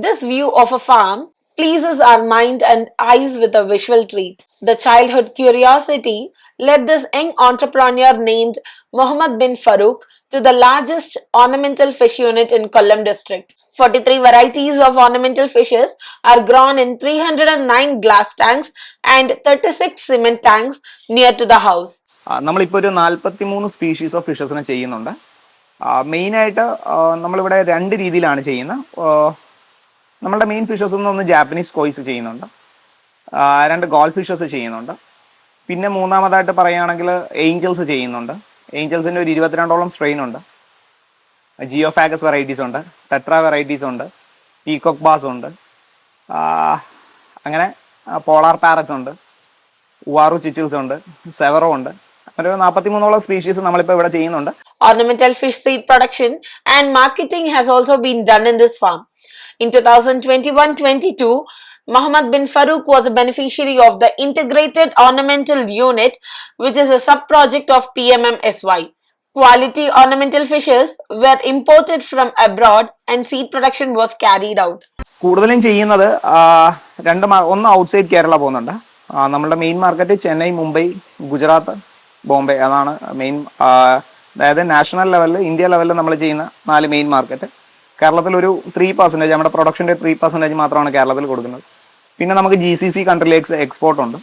This view of a farm pleases our mind and eyes with a visual treat. The childhood curiosity led this young entrepreneur named Mohammed bin Farouk to the largest ornamental fish unit in Kollam district. 43 varieties of ornamental fishes are grown in 309 glass tanks and 36 cement tanks near to the house. നമ്മളിപ്പോൾ ഒരു 43 species of ഫിഷസിനെ ചെയ്യുന്നുണ്ട്. മെയിനായിട്ട് നമ്മളിവിടെ രണ്ട് രീതിയിലാണ് ചെയ്യുന്നത്. നമ്മളുടെ main fishes ഒന്ന് ജാപ്പനീസ് കോയ്സ് ചെയ്യുന്നുണ്ട്, രണ്ട് ഗോൾഡ് ഫിഷസ് ചെയ്യുന്നുണ്ട്. പിന്നെ മൂന്നാമതായിട്ട് പറയുകയാണെങ്കിൽ ഏഞ്ചൽസ് ചെയ്യുന്നുണ്ട്. ഏഞ്ചൽസിൻ്റെ ഒരു 22ഓളം സ്ട്രെയിൻ ഉണ്ട്. ജിയോഫാഗസ് വെറൈറ്റീസ് ഉണ്ട്, ടെട്ര വെറൈറ്റീസ് ഉണ്ട്, പീകോക്ക് ബാസ് ഉണ്ട്, അങ്ങനെ പോളാർ പാരറ്റ്സ് ഉണ്ട്, ഉവാറു ചിച്ചിൽസ് ഉണ്ട്, സെവറോ ഉണ്ട്. ഒരു 43ഓളം സ്പീഷീസ് നമ്മളിപ്പോൾ ഇവിടെ ചെയ്യുന്നുണ്ട്. Ornamental fish seed production and marketing has also been done in this farm. In 2021-22, Mohammed bin Farouk was a beneficiary of the Integrated Ornamental Unit, which is a sub-project of PMMSY. Quality ornamental fishes were imported from abroad and seed production was carried out. കൂടുതലും ചെയ്യുന്നത് ഒന്ന് outside Kerala പോകുന്നുണ്ട്. നമ്മളുടെ main market Chennai, Mumbai, Gujarat, Bombay, അതാണ് main. അതായത് national ലെവലിൽ, India ലെവലിൽ നമ്മൾ ചെയ്യുന്ന 4 മെയിൻ മാർക്കറ്റ്. കേരളത്തിൽ ഒരു 3%, നമ്മുടെ പ്രൊഡക്ഷൻ്റെ 3% മാത്രമാണ് കേരളത്തിൽ കൊടുക്കുന്നത്. പിന്നെ നമുക്ക് GCC കൺട്രിയിലേക്ക് എക്സ്പോർട്ട് ഉണ്ട്.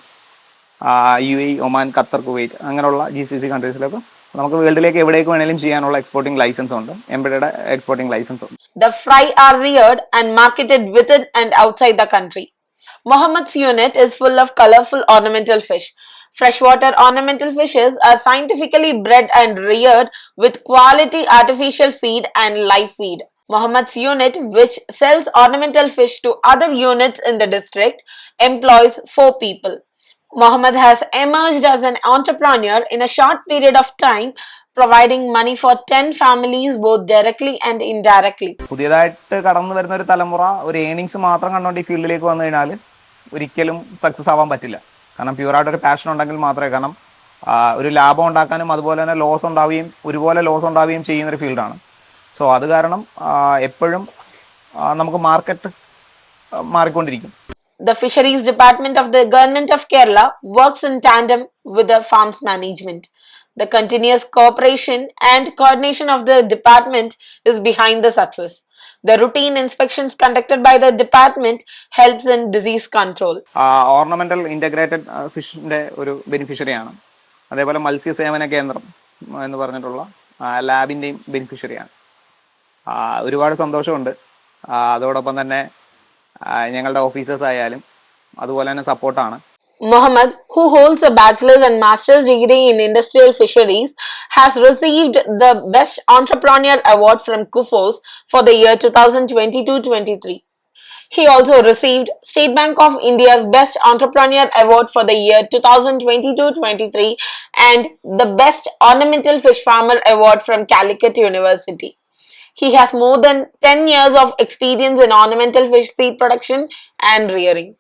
UAE, ഒമാൻ, ഖത്തർ, കുവൈറ്റ് അങ്ങനെയുള്ള GCC കൺട്രീസിലേക്ക് നമുക്ക് വേൾഡിലേക്ക് എവിടേക്ക് വേണമെങ്കിലും ചെയ്യാനുള്ള എക്സ്പോർട്ടിംഗ് ലൈസൻസ് ഉണ്ട്, എംബഡഡ് എക്സ്പോർട്ടിംഗ് ലൈസൻസ് ഉണ്ട്. The fry are reared and marketed within and outside the country. Mohammed's unit is full of colorful ornamental fish. Freshwater ornamental fishes are scientifically bred and reared with quality artificial feed and live feed. Mohammed's unit, which sells ornamental fish to other units in the district, employs 4 people. Mohammed has emerged as an entrepreneur in a short period of time, providing money for 10 families both directly and indirectly. പുതിയതായിട്ട് കടന്നു വരുന്ന ഒരു തലമുറ ഒരു earnings മാത്രം കണ്ടുകൊണ്ട് ഈ ഫീൽഡിലേക്ക് വന്നു കഴിഞ്ഞാൽ ഒരിക്കലും സക്സസ് ആവാൻ പറ്റില്ല. കാരണം പ്യൂറായിട്ടൊരു പാഷൻ ഉണ്ടെങ്കിൽ മാത്രമേ, കാരണം ഒരു ലാഭം ഉണ്ടാക്കാനും അതുപോലെ തന്നെ ഒരുപോലെ ലോസ് ഉണ്ടാവുകയും ചെയ്യുന്നൊരു ഫീൽഡാണ്. സോ അത് കാരണം എപ്പോഴും നമുക്ക് മാർക്കറ്റ് മാറിക്കൊണ്ടിരിക്കും. The Fisheries Department of the Government of Kerala works in tandem with the farm's management. The continuous cooperation and coordination of the department is behind the success. The routine inspections conducted by the department helps in disease control. Ornamental integrated ഫിഷിന്റെ ഒരു ബെനിഫിഷ്യറിയാണ്. അതേപോലെ മത്സ്യസേവന കേന്ദ്രം എന്ന് പറഞ്ഞിട്ടുള്ള ലാബിൻ്റെയും ബെനിഫിഷ്യറിയാണ്. ഒരുപാട് സന്തോഷമുണ്ട്. അതോടൊപ്പം തന്നെ ഞങ്ങളുടെ ഓഫീസേഴ്സ് ആയാലും അതുപോലെ തന്നെ സപ്പോർട്ടാണ്. Mohammed, who holds a bachelor's and master's degree in industrial fisheries, has received the Best Entrepreneur Award from Kufos for the year 2022-23. He also received State Bank of India's Best Entrepreneur Award for the year 2022-23 and the Best Ornamental Fish Farmer Award from Calicut University. He has more than 10 years of experience in ornamental fish seed production and rearing.